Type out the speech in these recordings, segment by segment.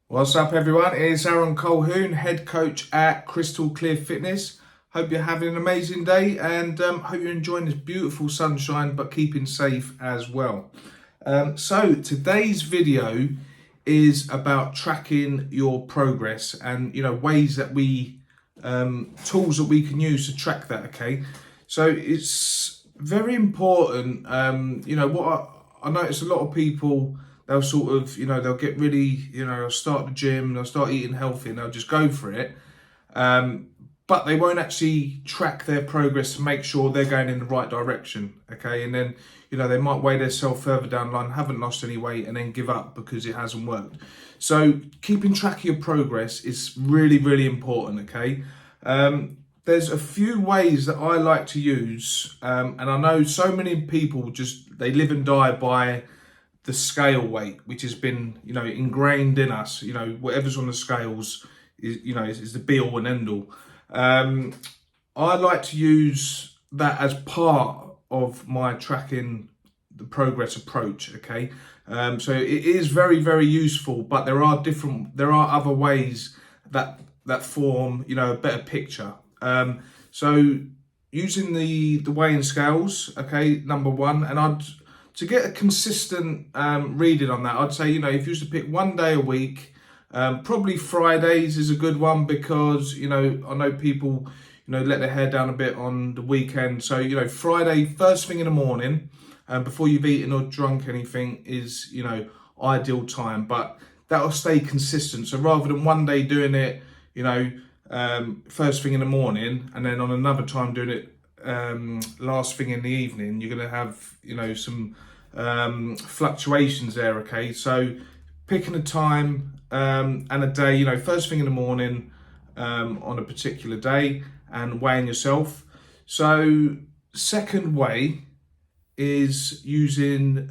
What's up, everyone? It's Aaron Colquhoun, head coach at Crystal Clear Fitness. Hope you're having an amazing day and hope you're enjoying this beautiful sunshine but keeping safe as well. So today's video is about tracking your progress and ways that tools that we can use to track that. Okay, so it's very important. What I notice, a lot of people, they'll sort of, they'll get really, they'll start the gym, they'll start eating healthy and they'll just go for it. But they won't actually track their progress to make sure they're going in the right direction. Okay. And then, they might weigh themselves further down the line, haven't lost any weight and then give up because it hasn't worked. So keeping track of your progress is really, really important. Okay. There's a few ways that I like to use. And I know so many people they live and die by the scale weight, which has been, ingrained in us. Whatever's on the scales is the be all and end all. I like to use that as part of my tracking the progress approach. Okay, so it is very, very useful, but there are other ways that form, a better picture. So using the weighing scales, okay, number one, and to get a consistent reading on that, I'd say, if you was to pick one day a week, probably Fridays is a good one because, I know people, let their hair down a bit on the weekend. So, Friday, first thing in the morning, before you've eaten or drunk anything is, ideal time, but that'll stay consistent. So rather than one day doing it, first thing in the morning and then on another time doing it last thing in the evening, you're going to have, some fluctuations there. Okay, so picking a time and a day, first thing in the morning on a particular day and weighing yourself. So second way is using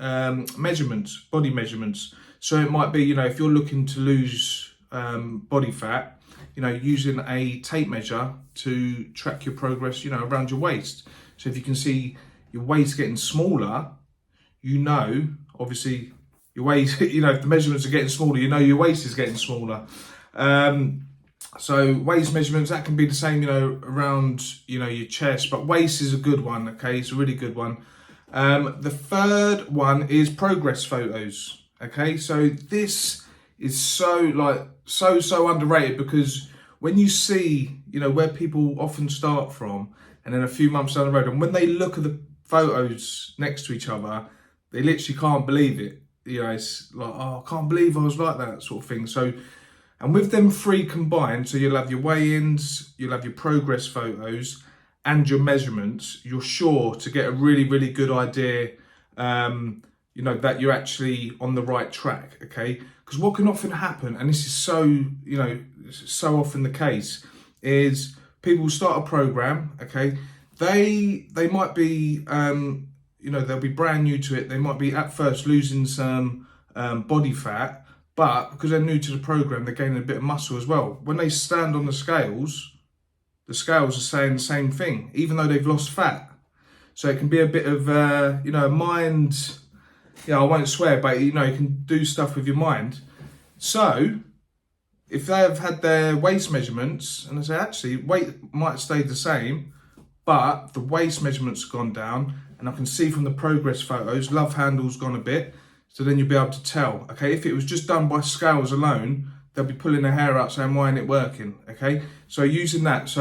measurements, body measurements. So it might be, if you're looking to lose body fat, using a tape measure to track your progress, around your waist. So if you can see your waist getting smaller, obviously your waist, if the measurements are getting smaller, your waist is getting smaller. So waist measurements, that can be the same, around, your chest, but waist is a good one. Okay, it's a really good one. The third one is progress photos. Okay, so this is so underrated because when you see, where people often start from and then a few months down the road, and when they look at the photos next to each other, they literally can't believe it. It's like, oh, I can't believe I was like that sort of thing. So, and with them three combined, so you'll have your weigh-ins, you'll have your progress photos and your measurements, you're sure to get a really, really good idea, that you're actually on the right track. Okay, because what can often happen, and this is so often the case, is people start a program. Okay, they might be, they'll be brand new to it. They might be at first losing some body fat, but because they're new to the program, they're gaining a bit of muscle as well. When they stand on the scales are saying the same thing, even though they've lost fat. So it can be a bit of, a mind. I won't swear, but you can do stuff with your mind. So if they have had their waist measurements and they say, actually, weight might have stayed the same, but the waist measurements have gone down, and I can see from the progress photos, love handle's gone a bit. So then you'll be able to tell. Okay, if it was just done by scales alone, they'll be pulling their hair out saying, why ain't it working? Okay, so using that,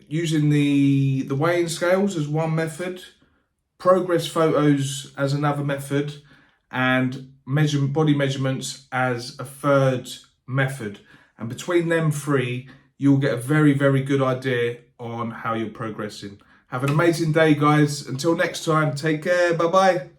using the weighing scales as one method, progress photos as another method, and body measurements as a third method. And between them three, you'll get a very, very good idea on how you're progressing. Have an amazing day, guys. Until next time, take care. Bye-bye.